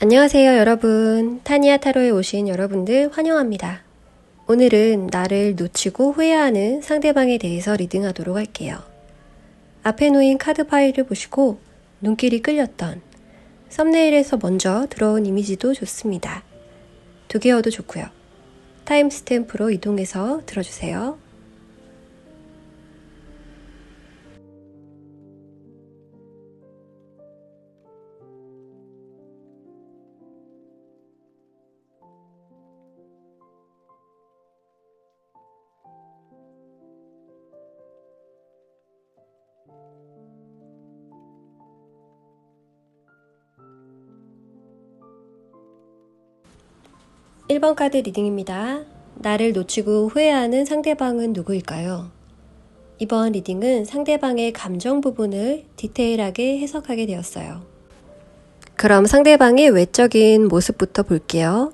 안녕하세요 여러분. 타니아 타로에 오신 여러분들 환영합니다. 오늘은 나를 놓치고 후회하는 상대방에 대해서 리딩하도록 할게요. 앞에 놓인 카드 파일을 보시고 눈길이 끌렸던 썸네일에서 먼저 들어온 이미지도 좋습니다. 두 개여도 좋고요. 타임스탬프로 이동해서 들어주세요. (1번) 카드 리딩입니다. 나를 놓치고 후회하는 상대방은 누구일까요? 이번 리딩은 상대방의 감정 부분을 디테일하게 해석하게 되었어요. 그럼 상대방의 외적인 모습부터 볼게요.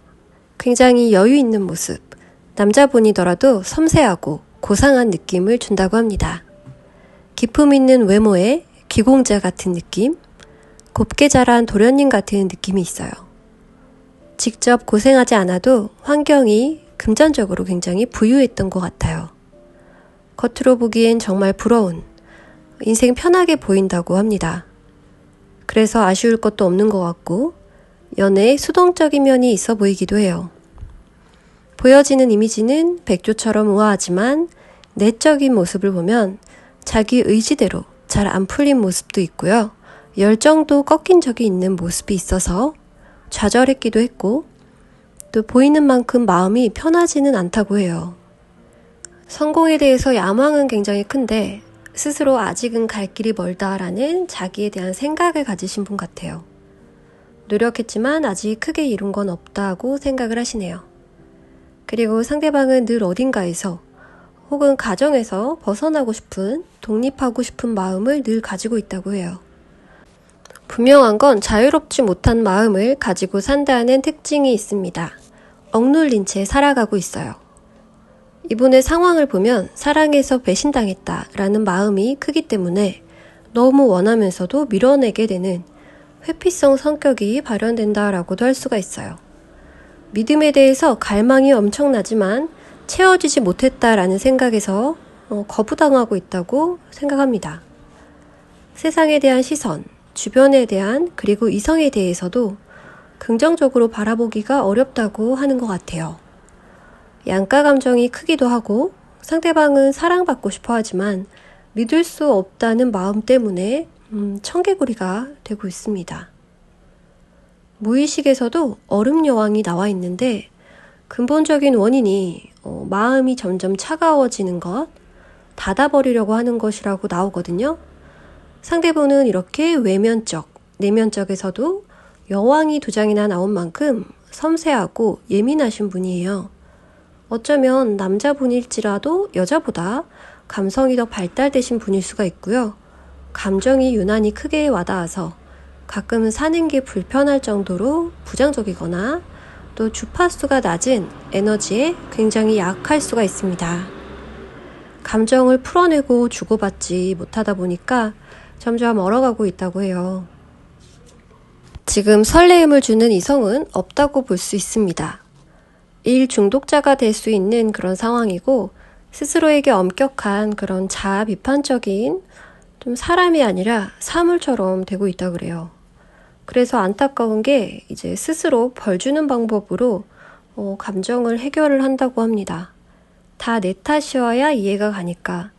굉장히 여유 있는 모습, 남자분이더라도 섬세하고 고상한 느낌을 준다고 합니다. 기품 있는 외모에 기공자 같은 느낌, 곱게 자란 도련님 같은 느낌이 있어요. 직접 고생하지 않아도 환경이 금전적으로 굉장히 부유했던 것 같아요. 겉으로 보기엔 정말 부러운, 인생 편하게 보인다고 합니다. 그래서 아쉬울 것도 없는 것 같고 연애에 수동적인 면이 있어 보이기도 해요. 보여지는 이미지는 백조처럼 우아하지만 내적인 모습을 보면 자기 의지대로 잘 안 풀린 모습도 있고요. 열정도 꺾인 적이 있는 모습이 있어서 좌절했기도 했고 또 보이는 만큼 마음이 편하지는 않다고 해요. 성공에 대해서 야망은 굉장히 큰데 스스로 아직은 갈 길이 멀다라는 자기에 대한 생각을 가지신 분 같아요. 노력했지만 아직 크게 이룬 건 없다고 생각을 하시네요. 그리고 상대방은 늘 어딘가에서 혹은 가정에서 벗어나고 싶은, 독립하고 싶은 마음을 늘 가지고 있다고 해요. 분명한 건 자유롭지 못한 마음을 가지고 산다는 특징이 있습니다. 억눌린 채 살아가고 있어요. 이분의 상황을 보면 사랑해서 배신당했다라는 마음이 크기 때문에 너무 원하면서도 밀어내게 되는 회피성 성격이 발현된다라고도 할 수가 있어요. 믿음에 대해서 갈망이 엄청나지만 채워지지 못했다라는 생각에서 거부당하고 있다고 생각합니다. 세상에 대한 시선, 주변에 대한 그리고 이성에 대해서도 긍정적으로 바라보기가 어렵다고 하는 것 같아요. 양가 감정이 크기도 하고 상대방은 사랑받고 싶어 하지만 믿을 수 없다는 마음 때문에 청개구리가 되고 있습니다. 무의식에서도 얼음 여왕이 나와 있는데 근본적인 원인이 마음이 점점 차가워지는 것, 닫아버리려고 하는 것이라고 나오거든요. 상대분은 이렇게 외면적, 내면적에서도 여왕이 2장이나 나온 만큼 섬세하고 예민하신 분이에요. 어쩌면 남자분일지라도 여자보다 감성이 더 발달되신 분일 수가 있고요. 감정이 유난히 크게 와닿아서 가끔은 사는 게 불편할 정도로 부정적이거나 또 주파수가 낮은 에너지에 굉장히 약할 수가 있습니다. 감정을 풀어내고 주고받지 못하다 보니까 점점 얼어가고 있다고 해요. 지금 설레임을 주는 이성은 없다고 볼 수 있습니다. 일 중독자가 될 수 있는 그런 상황이고 스스로에게 엄격한 그런 자아 비판적인 좀 사람이 아니라 사물처럼 되고 있다고 그래요. 그래서 안타까운 게 이제 스스로 벌 주는 방법으로 감정을 해결을 한다고 합니다. 다 내 탓이어야 이해가 가니까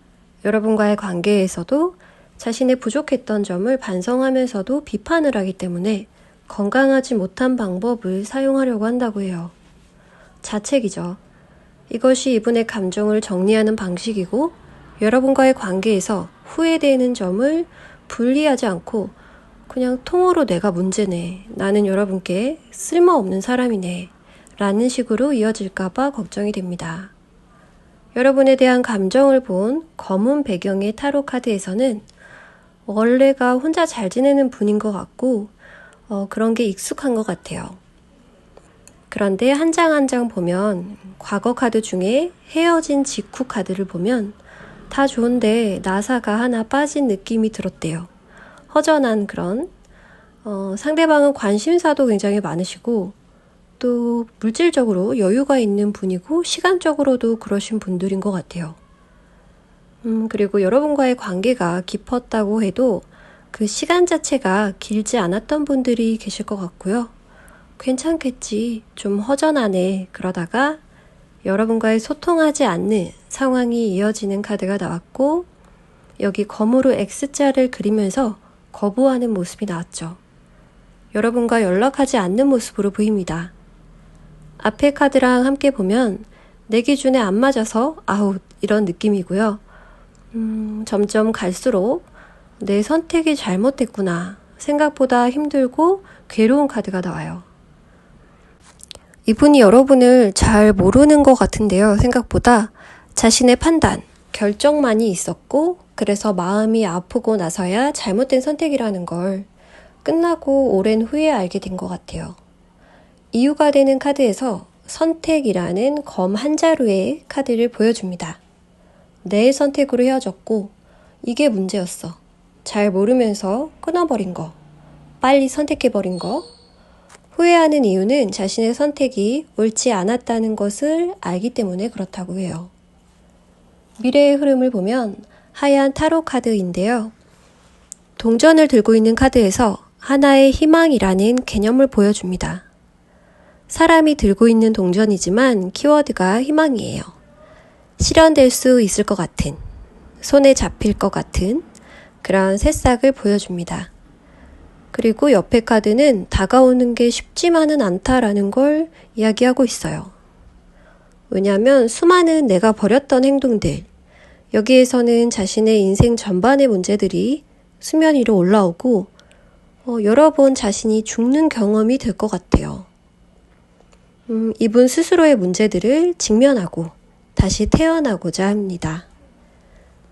여러분과의 관계에서도 자신의 부족했던 점을 반성하면서도 비판을 하기 때문에 건강하지 못한 방법을 사용하려고 한다고 해요. 자책이죠. 이것이 이분의 감정을 정리하는 방식이고 여러분과의 관계에서 후회되는 점을 분리하지 않고 그냥 통으로 내가 문제네, 나는 여러분께 쓸모없는 사람이네 라는 식으로 이어질까봐 걱정이 됩니다. 여러분에 대한 감정을 본 검은 배경의 타로 카드에서는 원래가 혼자 잘 지내는 분인 것 같고 그런 게 익숙한 것 같아요. 그런데 한 장 한 장 보면 과거 카드 중에 헤어진 직후 카드를 보면 다 좋은데 나사가 하나 빠진 느낌이 들었대요. 허전한 그런 상대방은 관심사도 굉장히 많으시고 또 물질적으로 여유가 있는 분이고 시간적으로도 그러신 분들인 것 같아요. 그리고 여러분과의 관계가 깊었다고 해도 그 시간 자체가 길지 않았던 분들이 계실 것 같고요. 괜찮겠지, 좀 허전하네, 그러다가 여러분과의 소통하지 않는 상황이 이어지는 카드가 나왔고, 여기 검으로 X자를 그리면서 거부하는 모습이 나왔죠. 여러분과 연락하지 않는 모습으로 보입니다. 앞에 카드랑 함께 보면 내 기준에 안 맞아서 아웃, 이런 느낌이고요. 점점 갈수록 내 선택이 잘못됐구나, 생각보다 힘들고 괴로운 카드가 나와요. 이분이 여러분을 잘 모르는 것 같은데요. 생각보다 자신의 판단, 결정만이 있었고 그래서 마음이 아프고 나서야 잘못된 선택이라는 걸 끝나고 오랜 후에 알게 된 것 같아요. 이유가 되는 카드에서 선택이라는 검 한 자루의 카드를 보여줍니다. 내 선택으로 헤어졌고 이게 문제였어. 잘 모르면서 끊어버린 거, 빨리 선택해버린 거, 후회하는 이유는 자신의 선택이 옳지 않았다는 것을 알기 때문에 그렇다고 해요. 미래의 흐름을 보면 하얀 타로 카드인데요. 동전을 들고 있는 카드에서 하나의 희망이라는 개념을 보여줍니다. 사람이 들고 있는 동전이지만 키워드가 희망이에요. 실현될 수 있을 것 같은, 손에 잡힐 것 같은 그런 새싹을 보여줍니다. 그리고 옆에 카드는 다가오는 게 쉽지만은 않다라는 걸 이야기하고 있어요. 왜냐하면 수많은 내가 버렸던 행동들, 여기에서는 자신의 인생 전반의 문제들이 수면 위로 올라오고 여러 번 자신이 죽는 경험이 될 것 같아요. 이분 스스로의 문제들을 직면하고 다시 태어나고자 합니다.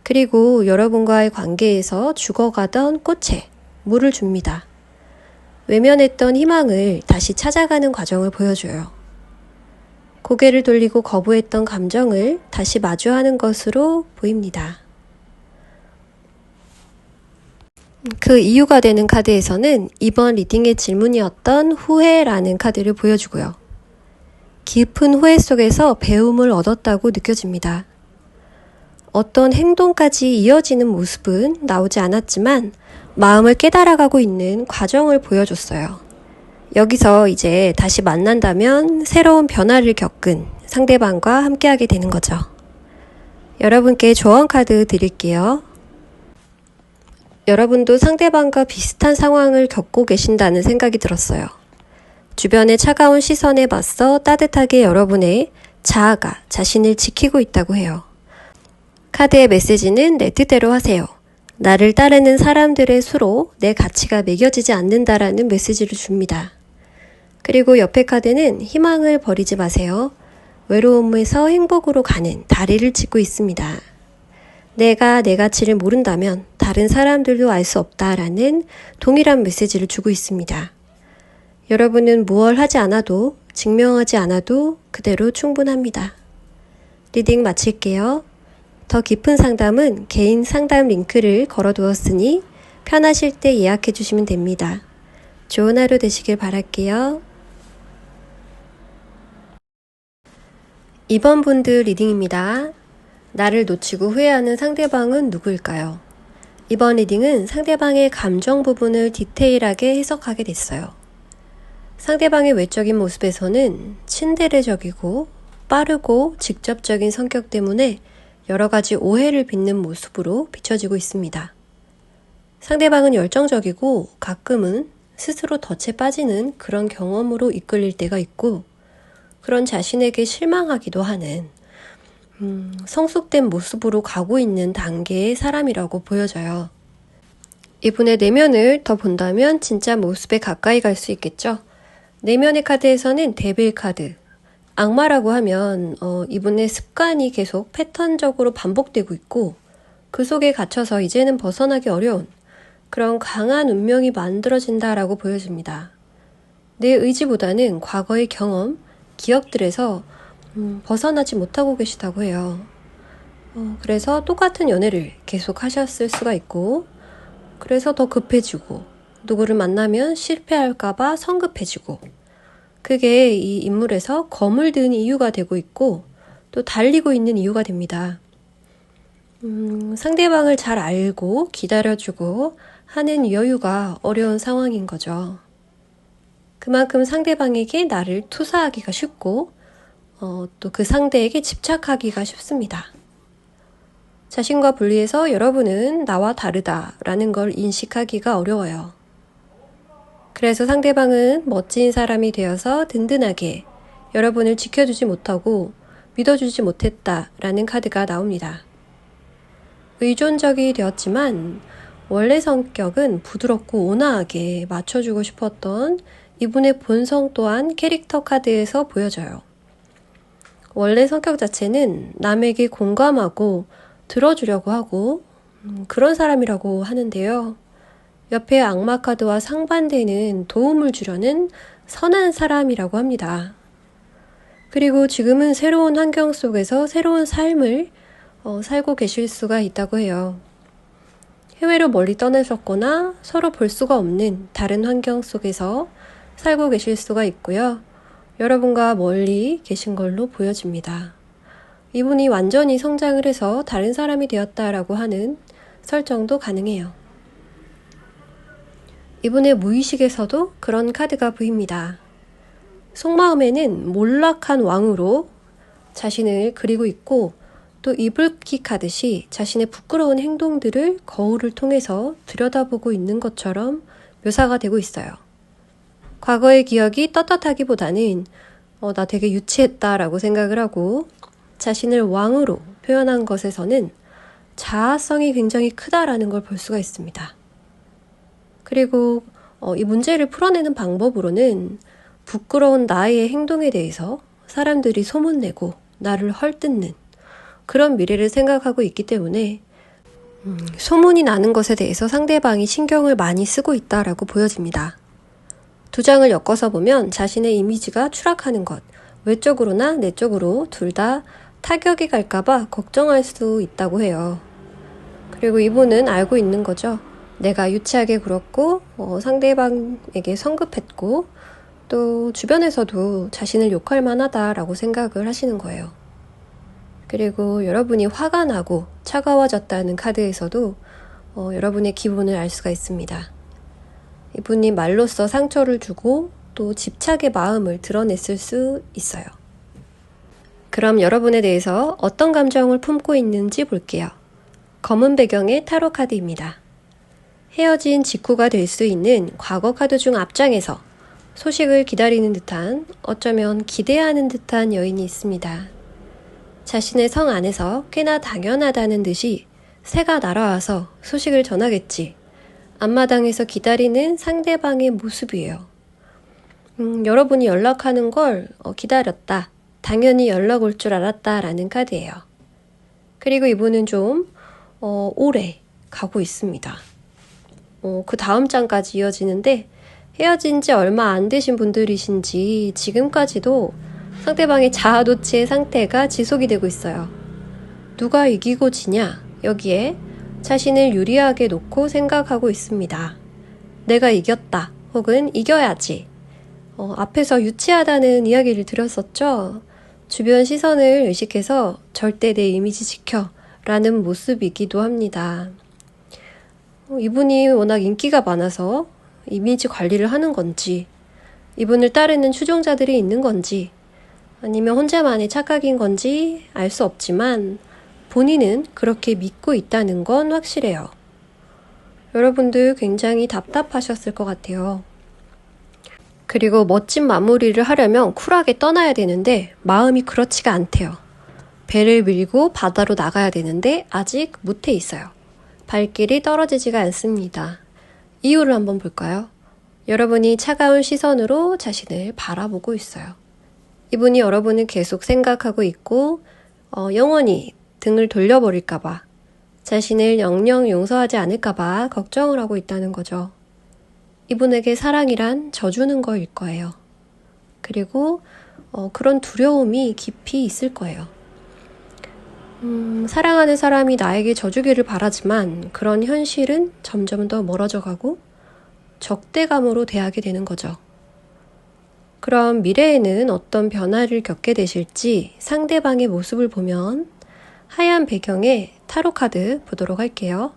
그리고 여러분과의 관계에서 죽어가던 꽃에 물을 줍니다. 외면했던 희망을 다시 찾아가는 과정을 보여줘요. 고개를 돌리고 거부했던 감정을 다시 마주하는 것으로 보입니다. 그 이유가 되는 카드에서는 이번 리딩의 질문이었던 후회라는 카드를 보여주고요. 깊은 후회 속에서 배움을 얻었다고 느껴집니다. 어떤 행동까지 이어지는 모습은 나오지 않았지만 마음을 깨달아가고 있는 과정을 보여줬어요. 여기서 이제 다시 만난다면 새로운 변화를 겪은 상대방과 함께하게 되는 거죠. 여러분께 조언 카드 드릴게요. 여러분도 상대방과 비슷한 상황을 겪고 계신다는 생각이 들었어요. 주변의 차가운 시선에 맞서 따뜻하게 여러분의 자아가 자신을 지키고 있다고 해요. 카드의 메시지는 내 뜻대로 하세요. 나를 따르는 사람들의 수로 내 가치가 매겨지지 않는다라는 메시지를 줍니다. 그리고 옆에 카드는 희망을 버리지 마세요. 외로움에서 행복으로 가는 다리를 짚고 있습니다. 내가 내 가치를 모른다면 다른 사람들도 알 수 없다라는 동일한 메시지를 주고 있습니다. 여러분은 무얼 하지 않아도 증명하지 않아도 그대로 충분합니다. 리딩 마칠게요. 더 깊은 상담은 개인 상담 링크를 걸어두었으니 편하실 때 예약해 주시면 됩니다. 좋은 하루 되시길 바랄게요. 이번 분들 리딩입니다. 나를 놓치고 후회하는 상대방은 누구일까요? 이번 리딩은 상대방의 감정 부분을 디테일하게 해석하게 됐어요. 상대방의 외적인 모습에서는 친데레적이고 빠르고 직접적인 성격 때문에 여러 가지 오해를 빚는 모습으로 비춰지고 있습니다. 상대방은 열정적이고 가끔은 스스로 덫에 빠지는 그런 경험으로 이끌릴 때가 있고 그런 자신에게 실망하기도 하는 성숙된 모습으로 가고 있는 단계의 사람이라고 보여져요. 이분의 내면을 더 본다면 진짜 모습에 가까이 갈 수 있겠죠. 내면의 카드에서는 데빌 카드, 악마라고 하면 이분의 습관이 계속 패턴적으로 반복되고 있고 그 속에 갇혀서 이제는 벗어나기 어려운 그런 강한 운명이 만들어진다라고 보여집니다. 내 의지보다는 과거의 경험, 기억들에서 벗어나지 못하고 계시다고 해요. 그래서 똑같은 연애를 계속 하셨을 수가 있고 그래서 더 급해지고 누구를 만나면 실패할까봐 성급해지고, 그게 이 인물에서 검을 든 이유가 되고 있고 또 달리고 있는 이유가 됩니다. 상대방을 잘 알고 기다려주고 하는 여유가 어려운 상황인 거죠. 그만큼 상대방에게 나를 투사하기가 쉽고 또 그 상대에게 집착하기가 쉽습니다. 자신과 분리해서 여러분은 나와 다르다라는 걸 인식하기가 어려워요. 그래서 상대방은 멋진 사람이 되어서 든든하게 여러분을 지켜주지 못하고 믿어주지 못했다라는 카드가 나옵니다. 의존적이 되었지만 원래 성격은 부드럽고 온화하게 맞춰주고 싶었던 이분의 본성 또한 캐릭터 카드에서 보여져요. 원래 성격 자체는 남에게 공감하고 들어주려고 하고 그런 사람이라고 하는데요. 옆에 악마 카드와 상반되는 도움을 주려는 선한 사람이라고 합니다. 그리고 지금은 새로운 환경 속에서 새로운 삶을 살고 계실 수가 있다고 해요. 해외로 멀리 떠나셨거나 서로 볼 수가 없는 다른 환경 속에서 살고 계실 수가 있고요. 여러분과 멀리 계신 걸로 보여집니다. 이분이 완전히 성장을 해서 다른 사람이 되었다라고 하는 설정도 가능해요. 이분의 무의식에서도 그런 카드가 보입니다. 속마음에는 몰락한 왕으로 자신을 그리고 있고 또 이불킥 하듯이 자신의 부끄러운 행동들을 거울을 통해서 들여다보고 있는 것처럼 묘사가 되고 있어요. 과거의 기억이 떳떳하기보다는 나 되게 유치했다라고 생각을 하고 자신을 왕으로 표현한 것에서는 자아성이 굉장히 크다라는 걸 볼 수가 있습니다. 그리고 이 문제를 풀어내는 방법으로는 부끄러운 나의 행동에 대해서 사람들이 소문내고 나를 헐뜯는 그런 미래를 생각하고 있기 때문에 소문이 나는 것에 대해서 상대방이 신경을 많이 쓰고 있다라고 보여집니다. 두 장을 엮어서 보면 자신의 이미지가 추락하는 것, 외적으로나 내적으로 둘 다 타격이 갈까봐 걱정할 수 있다고 해요. 그리고 이분은 알고 있는 거죠. 내가 유치하게 굴었고 상대방에게 성급했고 또 주변에서도 자신을 욕할 만하다라고 생각을 하시는 거예요. 그리고 여러분이 화가 나고 차가워졌다는 카드에서도 여러분의 기분을 알 수가 있습니다. 이분이 말로써 상처를 주고 또 집착의 마음을 드러냈을 수 있어요. 그럼 여러분에 대해서 어떤 감정을 품고 있는지 볼게요. 검은 배경의 타로 카드입니다. 헤어진 직후가 될 수 있는 과거 카드 중 앞장에서 소식을 기다리는 듯한 어쩌면 기대하는 듯한 여인이 있습니다. 자신의 성 안에서 꽤나 당연하다는 듯이 새가 날아와서 소식을 전하겠지. 앞마당에서 기다리는 상대방의 모습이에요. 여러분이 연락하는 걸 기다렸다. 당연히 연락 올 줄 알았다라는 카드예요. 그리고 이분은 좀 오래 가고 있습니다. 그 다음 장까지 이어지는데 헤어진 지 얼마 안 되신 분들이신지 지금까지도 상대방의 자아도취의 상태가 지속이 되고 있어요. 누가 이기고 지냐? 여기에 자신을 유리하게 놓고 생각하고 있습니다. 내가 이겼다. 혹은 이겨야지. 앞에서 유치하다는 이야기를 드렸었죠. 주변 시선을 의식해서 절대 내 이미지 지켜 라는 모습이기도 합니다. 이분이 워낙 인기가 많아서 이미지 관리를 하는 건지, 이분을 따르는 추종자들이 있는 건지, 아니면 혼자만의 착각인 건지 알 수 없지만 본인은 그렇게 믿고 있다는 건 확실해요. 여러분들 굉장히 답답하셨을 것 같아요. 그리고 멋진 마무리를 하려면 쿨하게 떠나야 되는데 마음이 그렇지가 않대요. 배를 밀고 바다로 나가야 되는데 아직 못해 있어요. 발길이 떨어지지가 않습니다. 이유를 한번 볼까요? 여러분이 차가운 시선으로 자신을 바라보고 있어요. 이분이 여러분을 계속 생각하고 있고 영원히 등을 돌려버릴까봐, 자신을 영영 용서하지 않을까봐 걱정을 하고 있다는 거죠. 이분에게 사랑이란 져주는 거일 거예요. 그리고 그런 두려움이 깊이 있을 거예요. 사랑하는 사람이 나에게 져주기를 바라지만 그런 현실은 점점 더 멀어져 가고 적대감으로 대하게 되는 거죠. 그럼 미래에는 어떤 변화를 겪게 되실지 상대방의 모습을 보면 하얀 배경에 타로 카드 보도록 할게요.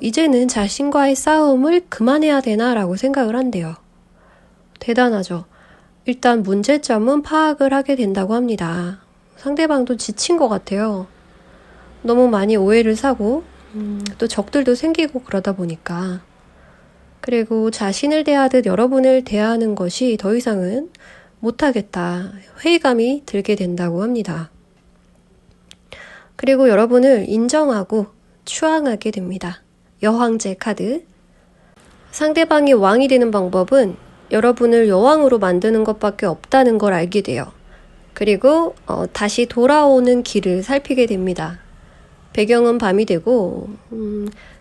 이제는 자신과의 싸움을 그만해야 되나 라고 생각을 한대요. 대단하죠. 일단 문제점은 파악을 하게 된다고 합니다. 상대방도 지친 것 같아요. 너무 많이 오해를 사고 또 적들도 생기고 그러다 보니까. 그리고 자신을 대하듯 여러분을 대하는 것이 더 이상은 못하겠다. 회의감이 들게 된다고 합니다. 그리고 여러분을 인정하고 추앙하게 됩니다. 여왕제 카드. 상대방이 왕이 되는 방법은 여러분을 여왕으로 만드는 것밖에 없다는 걸 알게 돼요. 그리고 다시 돌아오는 길을 살피게 됩니다. 배경은 밤이 되고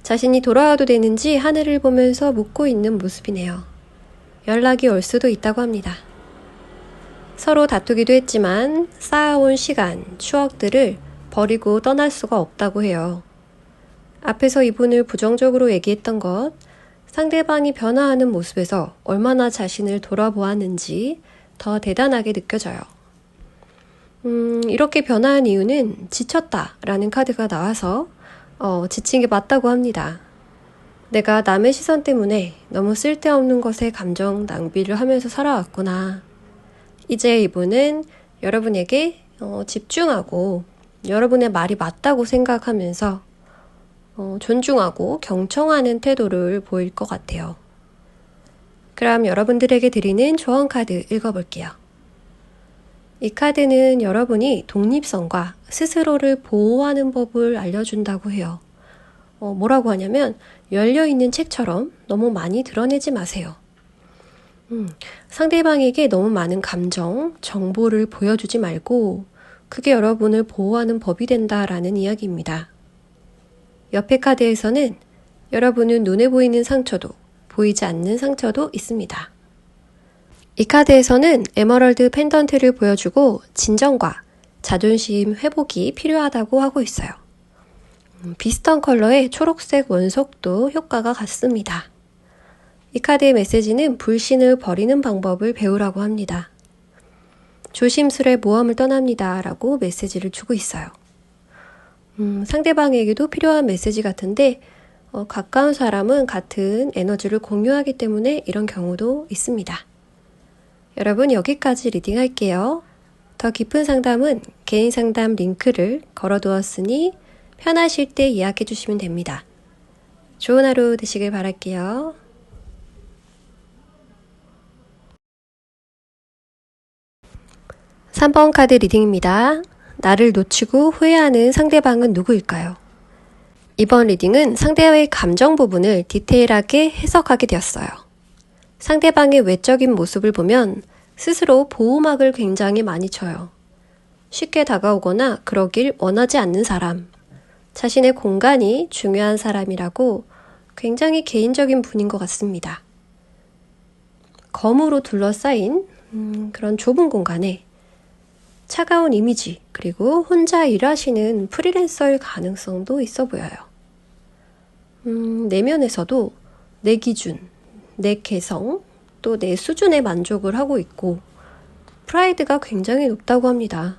자신이 돌아와도 되는지 하늘을 보면서 묻고 있는 모습이네요. 연락이 올 수도 있다고 합니다. 서로 다투기도 했지만 쌓아온 시간, 추억들을 버리고 떠날 수가 없다고 해요. 앞에서 이분을 부정적으로 얘기했던 것, 상대방이 변화하는 모습에서 얼마나 자신을 돌아보았는지 더 대단하게 느껴져요. 이렇게 변화한 이유는 지쳤다라는 카드가 나와서 지친 게 맞다고 합니다. 내가 남의 시선 때문에 너무 쓸데없는 것에 감정 낭비를 하면서 살아왔구나. 이제 이분은 여러분에게 집중하고 여러분의 말이 맞다고 생각하면서 존중하고 경청하는 태도를 보일 것 같아요. 그럼 여러분들에게 드리는 조언 카드 읽어볼게요. 이 카드는 여러분이 독립성과 스스로를 보호하는 법을 알려준다고 해요. 뭐라고 하냐면 열려있는 책처럼 너무 많이 드러내지 마세요. 상대방에게 너무 많은 감정, 정보를 보여주지 말고 그게 여러분을 보호하는 법이 된다라는 이야기입니다. 옆에 카드에서는 여러분은 눈에 보이는 상처도 보이지 않는 상처도 있습니다. 이 카드에서는 에메랄드 펜던트를 보여주고 진정과 자존심 회복이 필요하다고 하고 있어요. 비슷한 컬러의 초록색 원석도 효과가 같습니다. 이 카드의 메시지는 불신을 버리는 방법을 배우라고 합니다. 조심스레 모험을 떠납니다 라고 메시지를 주고 있어요. 상대방에게도 필요한 메시지 같은데 가까운 사람은 같은 에너지를 공유하기 때문에 이런 경우도 있습니다. 여러분 여기까지 리딩할게요. 더 깊은 상담은 개인 상담 링크를 걸어두었으니 편하실 때 예약해 주시면 됩니다. 좋은 하루 되시길 바랄게요. 3번 카드 리딩입니다. 나를 놓치고 후회하는 상대방은 누구일까요? 이번 리딩은 상대의 감정 부분을 디테일하게 해석하게 되었어요. 상대방의 외적인 모습을 보면 스스로 보호막을 굉장히 많이 쳐요. 쉽게 다가오거나 그러길 원하지 않는 사람, 자신의 공간이 중요한 사람이라고 굉장히 개인적인 분인 것 같습니다. 검으로 둘러싸인 그런 좁은 공간에 차가운 이미지, 그리고 혼자 일하시는 프리랜서일 가능성도 있어 보여요. 내면에서도 내 기준, 내 개성, 또 내 수준에 만족을 하고 있고 프라이드가 굉장히 높다고 합니다.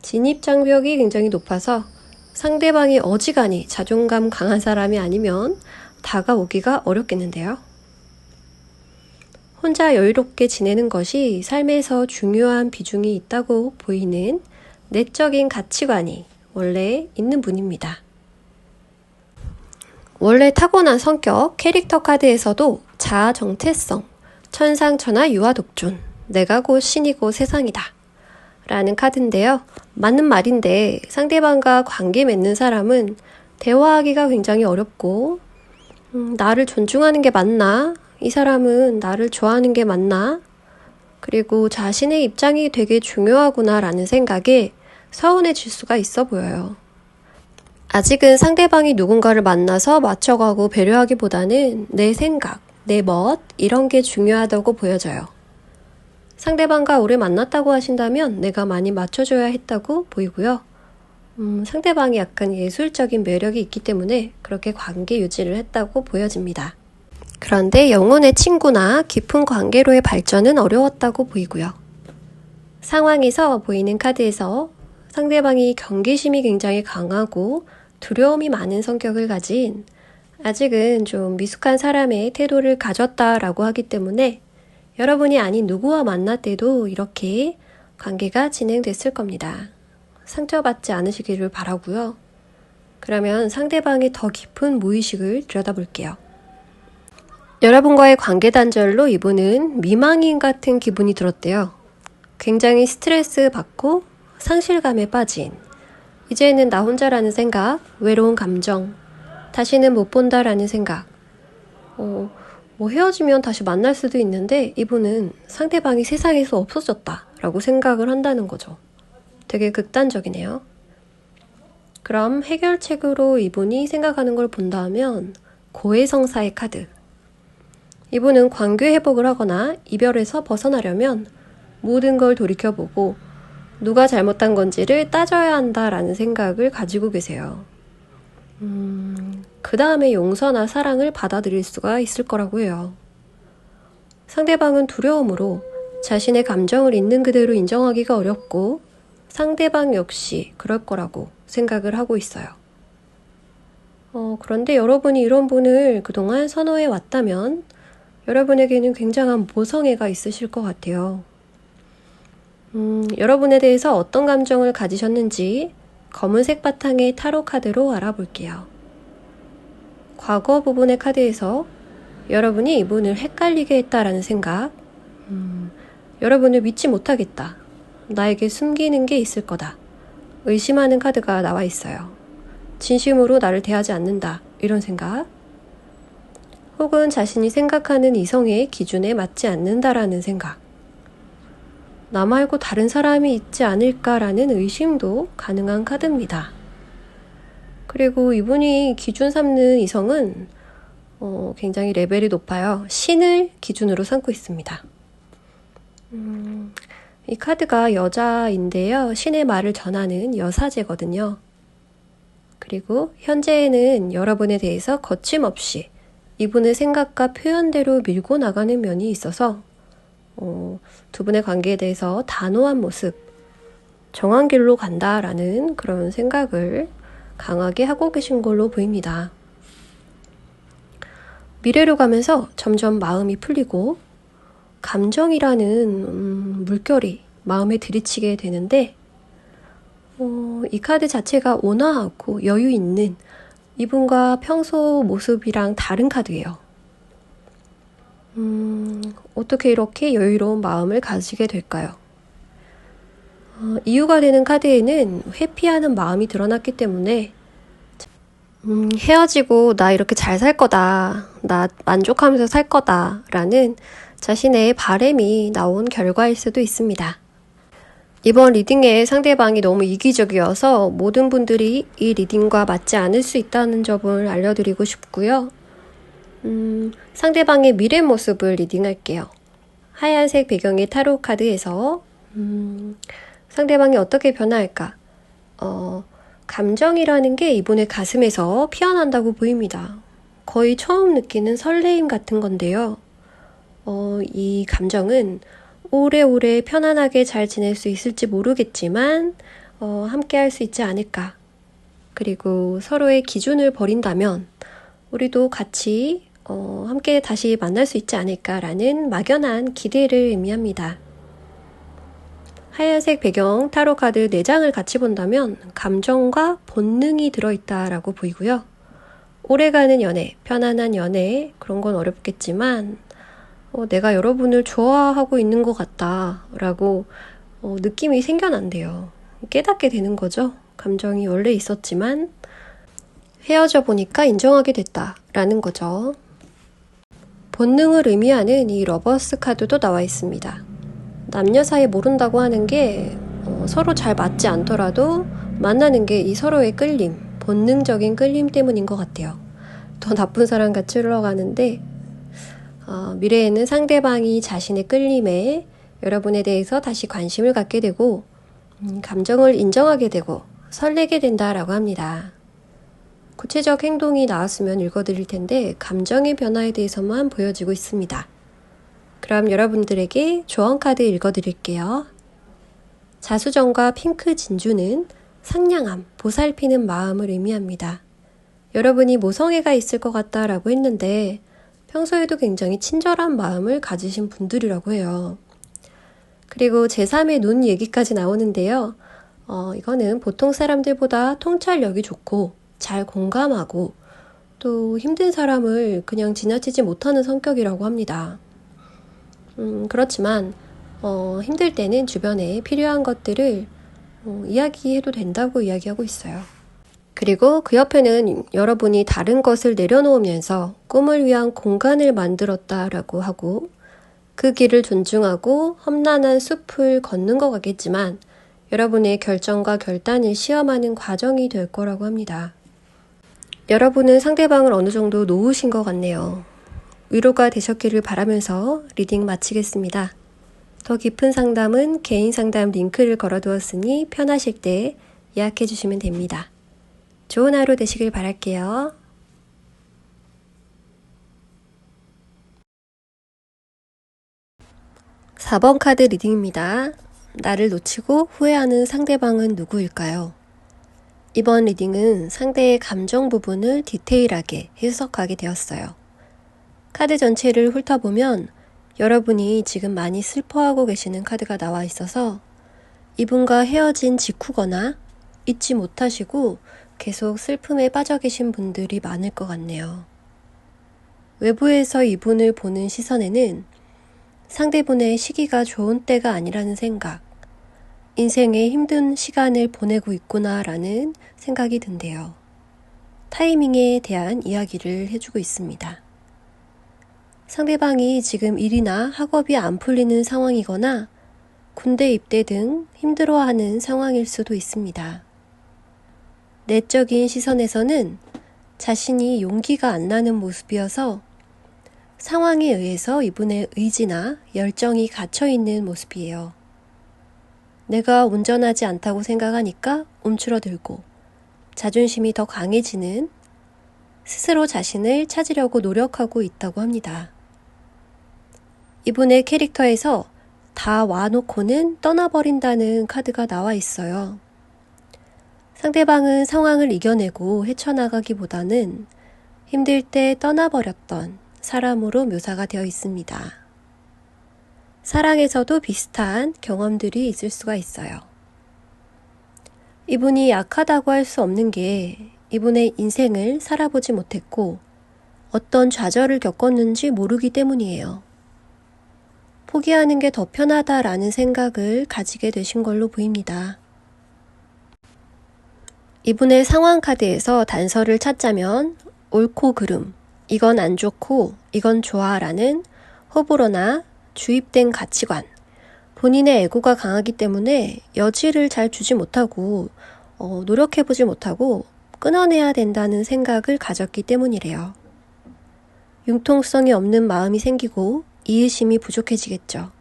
진입장벽이 굉장히 높아서 상대방이 어지간히 자존감 강한 사람이 아니면 다가오기가 어렵겠는데요. 혼자 여유롭게 지내는 것이 삶에서 중요한 비중이 있다고 보이는 내적인 가치관이 원래 있는 분입니다. 원래 타고난 성격, 캐릭터 카드에서도 자아 정체성, 천상천하 유아독존, 내가 곧 신이고 세상이다 라는 카드인데요. 맞는 말인데 상대방과 관계 맺는 사람은 대화하기가 굉장히 어렵고 나를 존중하는 게 맞나? 이 사람은 나를 좋아하는 게 맞나? 그리고 자신의 입장이 되게 중요하구나 라는 생각에 서운해질 수가 있어 보여요. 아직은 상대방이 누군가를 만나서 맞춰가고 배려하기보다는 내 생각, 내 멋 이런 게 중요하다고 보여져요. 상대방과 오래 만났다고 하신다면 내가 많이 맞춰줘야 했다고 보이고요. 상대방이 약간 예술적인 매력이 있기 때문에 그렇게 관계 유지를 했다고 보여집니다. 그런데 영혼의 친구나 깊은 관계로의 발전은 어려웠다고 보이고요. 상황에서 보이는 카드에서 상대방이 경계심이 굉장히 강하고 두려움이 많은 성격을 가진 아직은 좀 미숙한 사람의 태도를 가졌다라고 하기 때문에 여러분이 아닌 누구와 만날 때도 이렇게 관계가 진행됐을 겁니다. 상처받지 않으시기를 바라고요. 그러면 상대방의 더 깊은 무의식을 들여다볼게요. 여러분과의 관계 단절로 이분은 미망인 같은 기분이 들었대요. 굉장히 스트레스 받고 상실감에 빠진, 이제는 나 혼자라는 생각, 외로운 감정, 다시는 못 본다라는 생각, 헤어지면 다시 만날 수도 있는데 이분은 상대방이 세상에서 없어졌다라고 생각을 한다는 거죠. 되게 극단적이네요. 그럼 해결책으로 이분이 생각하는 걸 본다면 고해성사의 카드. 이분은 관계 회복을 하거나 이별에서 벗어나려면 모든 걸 돌이켜보고 누가 잘못한 건지를 따져야 한다라는 생각을 가지고 계세요. 그 다음에 용서나 사랑을 받아들일 수가 있을 거라고 해요. 상대방은 두려움으로 자신의 감정을 있는 그대로 인정하기가 어렵고 상대방 역시 그럴 거라고 생각을 하고 있어요. 그런데 여러분이 이런 분을 그동안 선호해 왔다면 여러분에게는 굉장한 모성애가 있으실 것 같아요. 여러분에 대해서 어떤 감정을 가지셨는지 검은색 바탕의 타로 카드로 알아볼게요. 과거 부분의 카드에서 여러분이 이분을 헷갈리게 했다라는 생각, 여러분을 믿지 못하겠다, 나에게 숨기는 게 있을 거다, 의심하는 카드가 나와 있어요. 진심으로 나를 대하지 않는다, 이런 생각, 혹은 자신이 생각하는 이성의 기준에 맞지 않는다라는 생각, 나 말고 다른 사람이 있지 않을까라는 의심도 가능한 카드입니다. 그리고 이분이 기준 삼는 이성은 굉장히 레벨이 높아요. 신을 기준으로 삼고 있습니다. 이 카드가 여자인데요. 신의 말을 전하는 여사제거든요. 그리고 현재에는 여러분에 대해서 거침없이 이분의 생각과 표현대로 밀고 나가는 면이 있어서 두 분의 관계에 대해서 단호한 모습, 정한 길로 간다라는 그런 생각을 강하게 하고 계신 걸로 보입니다. 미래로 가면서 점점 마음이 풀리고 감정이라는 물결이 마음에 들이치게 되는데 이 카드 자체가 온화하고 여유 있는 이분과 평소 모습이랑 다른 카드예요. 어떻게 이렇게 여유로운 마음을 가지게 될까요? 이유가 되는 카드에는 회피하는 마음이 드러났기 때문에 헤어지고 나 이렇게 잘 살 거다, 나 만족하면서 살 거다 라는 자신의 바람이 나온 결과일 수도 있습니다. 이번 리딩에 상대방이 너무 이기적이어서 모든 분들이 이 리딩과 맞지 않을 수 있다는 점을 알려드리고 싶고요. 상대방의 미래 모습을 리딩할게요. 하얀색 배경의 타로 카드에서 상대방이 어떻게 변화할까? 감정이라는 게 이분의 가슴에서 피어난다고 보입니다. 거의 처음 느끼는 설레임 같은 건데요. 이 감정은 오래오래 편안하게 잘 지낼 수 있을지 모르겠지만 함께 할 수 있지 않을까. 그리고 서로의 기준을 버린다면 우리도 같이 함께 다시 만날 수 있지 않을까라는 막연한 기대를 의미합니다. 하얀색 배경 타로 카드 4장을 같이 본다면 감정과 본능이 들어있다라고 보이고요. 오래가는 연애, 편안한 연애, 그런 건 어렵겠지만 내가 여러분을 좋아하고 있는 것 같다라고 느낌이 생겨난대요. 깨닫게 되는 거죠. 감정이 원래 있었지만 헤어져 보니까 인정하게 됐다라는 거죠. 본능을 의미하는 이 러버스 카드도 나와 있습니다. 남녀 사이 모른다고 하는 게 서로 잘 맞지 않더라도 만나는 게 이 서로의 끌림, 본능적인 끌림 때문인 것 같아요. 더 나쁜 사람같이 흘러가는데 미래에는 상대방이 자신의 끌림에 여러분에 대해서 다시 관심을 갖게 되고 감정을 인정하게 되고 설레게 된다라고 합니다. 구체적 행동이 나왔으면 읽어드릴 텐데 감정의 변화에 대해서만 보여지고 있습니다. 그럼 여러분들에게 조언 카드 읽어드릴게요. 자수정과 핑크 진주는 상냥함, 보살피는 마음을 의미합니다. 여러분이 모성애가 있을 것 같다라고 했는데 평소에도 굉장히 친절한 마음을 가지신 분들이라고 해요. 그리고 제3의 눈 얘기까지 나오는데요. 이거는 보통 사람들보다 통찰력이 좋고 잘 공감하고 또 힘든 사람을 그냥 지나치지 못하는 성격이라고 합니다. 그렇지만 힘들 때는 주변에 필요한 것들을 이야기해도 된다고 이야기하고 있어요. 그리고 그 옆에는 여러분이 다른 것을 내려놓으면서 꿈을 위한 공간을 만들었다라고 하고 그 길을 존중하고 험난한 숲을 걷는 것 같겠지만 여러분의 결정과 결단을 시험하는 과정이 될 거라고 합니다. 여러분은 상대방을 어느 정도 놓으신 것 같네요. 위로가 되셨기를 바라면서 리딩 마치겠습니다. 더 깊은 상담은 개인 상담 링크를 걸어두었으니 편하실 때 예약해 주시면 됩니다. 좋은 하루 되시길 바랄게요. 4번 카드 리딩입니다. 나를 놓치고 후회하는 상대방은 누구일까요? 이번 리딩은 상대의 감정 부분을 디테일하게 해석하게 되었어요. 카드 전체를 훑어보면 여러분이 지금 많이 슬퍼하고 계시는 카드가 나와 있어서 이분과 헤어진 직후거나 잊지 못하시고 계속 슬픔에 빠져 계신 분들이 많을 것 같네요. 외부에서 이분을 보는 시선에는 상대분의 시기가 좋은 때가 아니라는 생각, 인생에 힘든 시간을 보내고 있구나라는 생각이 든대요. 타이밍에 대한 이야기를 해주고 있습니다. 상대방이 지금 일이나 학업이 안 풀리는 상황이거나 군대 입대 등 힘들어하는 상황일 수도 있습니다. 내적인 시선에서는 자신이 용기가 안 나는 모습이어서 상황에 의해서 이분의 의지나 열정이 갇혀있는 모습이에요. 내가 온전하지 않다고 생각하니까 움츠러들고 자존심이 더 강해지는 스스로 자신을 찾으려고 노력하고 있다고 합니다. 이분의 캐릭터에서 다 와놓고는 떠나버린다는 카드가 나와 있어요. 상대방은 상황을 이겨내고 헤쳐나가기보다는 힘들 때 떠나버렸던 사람으로 묘사가 되어 있습니다. 사랑에서도 비슷한 경험들이 있을 수가 있어요. 이분이 약하다고 할 수 없는 게 이분의 인생을 살아보지 못했고 어떤 좌절을 겪었는지 모르기 때문이에요. 포기하는 게 더 편하다라는 생각을 가지게 되신 걸로 보입니다. 이분의 상황 카드에서 단서를 찾자면 옳고 그름, 이건 안 좋고 이건 좋아 라는 호불호나 주입된 가치관, 본인의 에고가 강하기 때문에 여지를 잘 주지 못하고 노력해보지 못하고 끊어내야 된다는 생각을 가졌기 때문이래요. 융통성이 없는 마음이 생기고 이해심이 부족해지겠죠.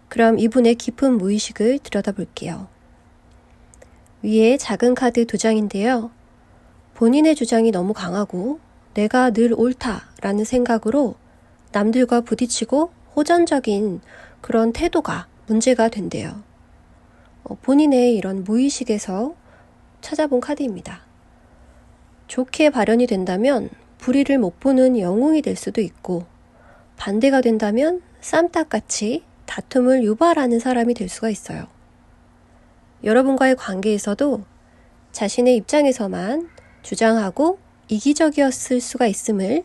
그럼 이분의 깊은 무의식을 들여다볼게요. 위에 작은 카드 2장인데요. 본인의 주장이 너무 강하고 내가 늘 옳다라는 생각으로 남들과 부딪히고 호전적인 그런 태도가 문제가 된대요. 본인의 이런 무의식에서 찾아본 카드입니다. 좋게 발현이 된다면 불의를 못 보는 영웅이 될 수도 있고 반대가 된다면 쌈딱같이 다툼을 유발하는 사람이 될 수가 있어요. 여러분과의 관계에서도 자신의 입장에서만 주장하고 이기적이었을 수가 있음을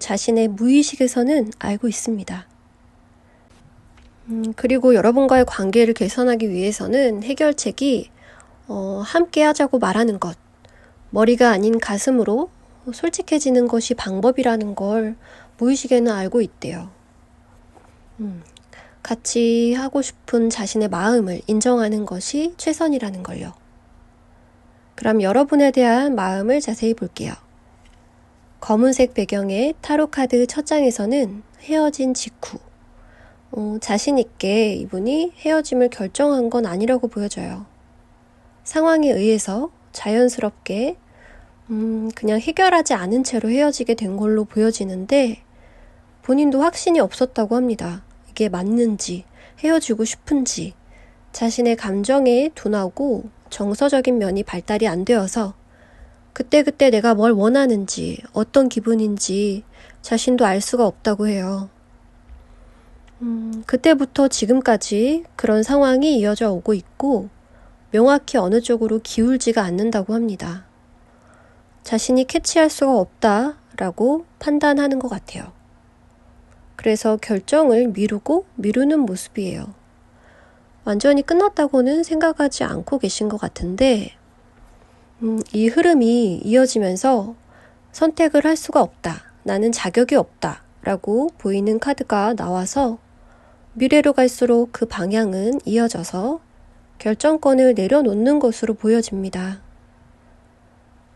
자신의 무의식에서는 알고 있습니다. 그리고 여러분과의 관계를 개선하기 위해서는 해결책이 함께 하자고 말하는 것, 머리가 아닌 가슴으로 솔직해지는 것이 방법이라는 걸 무의식에는 알고 있대요. 같이 하고 싶은 자신의 마음을 인정하는 것이 최선이라는 걸요. 그럼 여러분에 대한 마음을 자세히 볼게요. 검은색 배경의 타로카드 첫 장에서는 헤어진 직후, 자신 있게 이분이 헤어짐을 결정한 건 아니라고 보여져요. 상황에 의해서 자연스럽게 그냥 해결하지 않은 채로 헤어지게 된 걸로 보여지는데 본인도 확신이 없었다고 합니다. 이게 맞는지, 헤어지고 싶은지, 자신의 감정에 둔하고 정서적인 면이 발달이 안 되어서 그때그때 내가 뭘 원하는지, 어떤 기분인지 자신도 알 수가 없다고 해요. 그때부터 지금까지 그런 상황이 이어져 오고 있고 명확히 어느 쪽으로 기울지가 않는다고 합니다. 자신이 캐치할 수가 없다라고 판단하는 것 같아요. 그래서 결정을 미루고 미루는 모습이에요. 완전히 끝났다고는 생각하지 않고 계신 것 같은데 이 흐름이 이어지면서 선택을 할 수가 없다. 나는 자격이 없다. 라고 보이는 카드가 나와서 미래로 갈수록 그 방향은 이어져서 결정권을 내려놓는 것으로 보여집니다.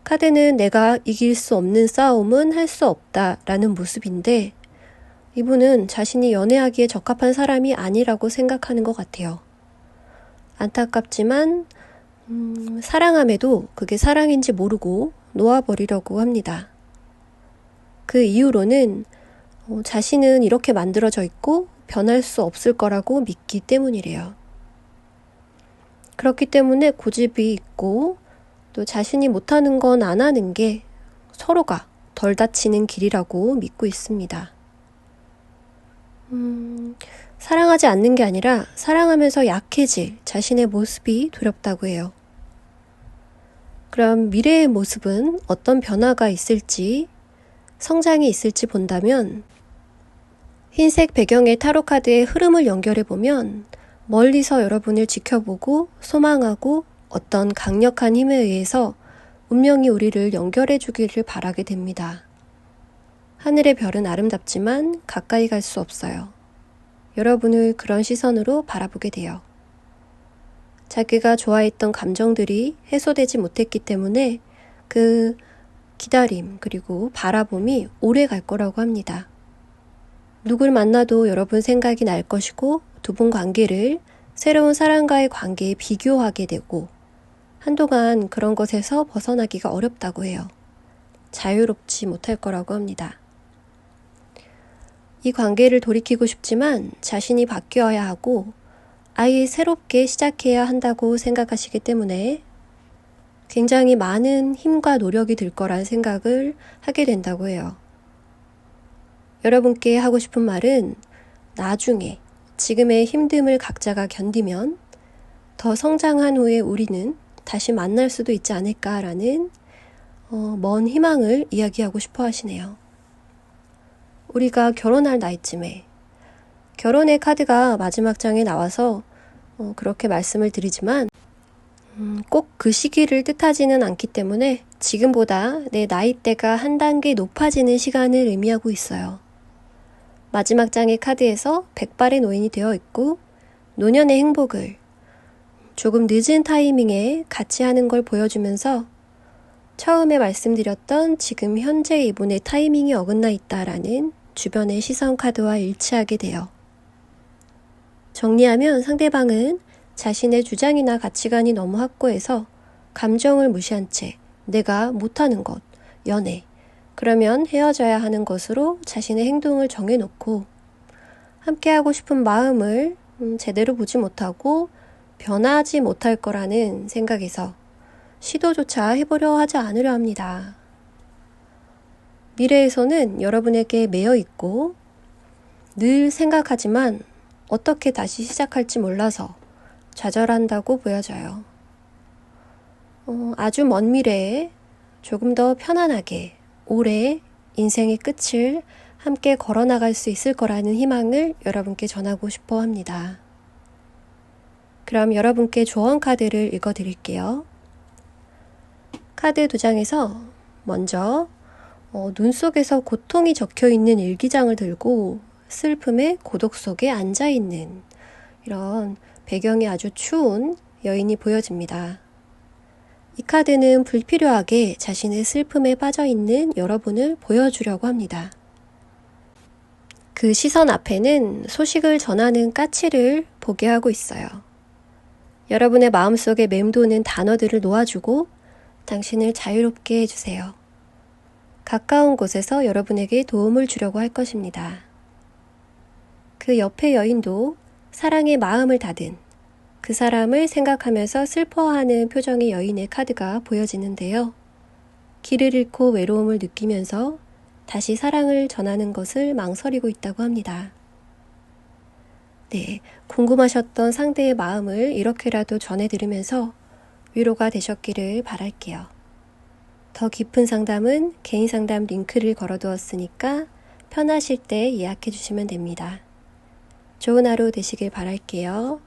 카드는 내가 이길 수 없는 싸움은 할 수 없다 라는 모습인데 이분은 자신이 연애하기에 적합한 사람이 아니라고 생각하는 것 같아요. 안타깝지만 사랑함에도 그게 사랑인지 모르고 놓아버리려고 합니다. 그 이유로는 자신은 이렇게 만들어져 있고 변할 수 없을 거라고 믿기 때문이래요. 그렇기 때문에 고집이 있고 또 자신이 못하는 건 안 하는 게 서로가 덜 다치는 길이라고 믿고 있습니다. 사랑하지 않는 게 아니라 사랑하면서 약해질 자신의 모습이 두렵다고 해요. 그럼 미래의 모습은 어떤 변화가 있을지, 성장이 있을지 본다면 흰색 배경의 타로 카드의 흐름을 연결해 보면 멀리서 여러분을 지켜보고 소망하고 어떤 강력한 힘에 의해서 운명이 우리를 연결해 주기를 바라게 됩니다. 하늘의 별은 아름답지만 가까이 갈 수 없어요. 여러분을 그런 시선으로 바라보게 돼요. 자기가 좋아했던 감정들이 해소되지 못했기 때문에 그 기다림 그리고 바라봄이 오래 갈 거라고 합니다. 누굴 만나도 여러분 생각이 날 것이고 두 분 관계를 새로운 사람과의 관계에 비교하게 되고 한동안 그런 것에서 벗어나기가 어렵다고 해요. 자유롭지 못할 거라고 합니다. 이 관계를 돌이키고 싶지만 자신이 바뀌어야 하고 아예 새롭게 시작해야 한다고 생각하시기 때문에 굉장히 많은 힘과 노력이 들 거란 생각을 하게 된다고 해요. 여러분께 하고 싶은 말은 나중에 지금의 힘듦을 각자가 견디면 더 성장한 후에 우리는 다시 만날 수도 있지 않을까라는 먼 희망을 이야기하고 싶어 하시네요. 우리가 결혼할 나이쯤에 결혼의 카드가 마지막 장에 나와서 그렇게 말씀을 드리지만 꼭 그 시기를 뜻하지는 않기 때문에 지금보다 내 나이대가 한 단계 높아지는 시간을 의미하고 있어요. 마지막 장의 카드에서 백발의 노인이 되어 있고 노년의 행복을 조금 늦은 타이밍에 같이 하는 걸 보여주면서 처음에 말씀드렸던 지금 현재 이분의 타이밍이 어긋나 있다라는 주변의 시선 카드와 일치하게 돼요. 정리하면 상대방은 자신의 주장이나 가치관이 너무 확고해서 감정을 무시한 채 내가 못하는 것, 연애, 그러면 헤어져야 하는 것으로 자신의 행동을 정해놓고 함께하고 싶은 마음을 제대로 보지 못하고 변하지 못할 거라는 생각에서 시도조차 해보려 하지 않으려 합니다. 미래에서는 여러분에게 매여 있고 늘 생각하지만 어떻게 다시 시작할지 몰라서 좌절한다고 보여져요. 아주 먼 미래에 조금 더 편안하게 오래 인생의 끝을 함께 걸어나갈 수 있을 거라는 희망을 여러분께 전하고 싶어 합니다. 그럼 여러분께 조언 카드를 읽어드릴게요. 카드 2장에서 먼저 눈 속에서 고통이 적혀있는 일기장을 들고 슬픔의 고독 속에 앉아있는 이런 배경이 아주 추운 여인이 보여집니다. 이 카드는 불필요하게 자신의 슬픔에 빠져있는 여러분을 보여주려고 합니다. 그 시선 앞에는 소식을 전하는 까치를 보게 하고 있어요. 여러분의 마음속에 맴도는 단어들을 놓아주고 당신을 자유롭게 해주세요. 가까운 곳에서 여러분에게 도움을 주려고 할 것입니다. 그 옆의 여인도 사랑의 마음을 닫은 그 사람을 생각하면서 슬퍼하는 표정의 여인의 카드가 보여지는데요. 길을 잃고 외로움을 느끼면서 다시 사랑을 전하는 것을 망설이고 있다고 합니다. 네, 궁금하셨던 상대의 마음을 이렇게라도 전해드리면서 위로가 되셨기를 바랄게요. 더 깊은 상담은 개인 상담 링크를 걸어두었으니까 편하실 때 예약해 주시면 됩니다. 좋은 하루 되시길 바랄게요.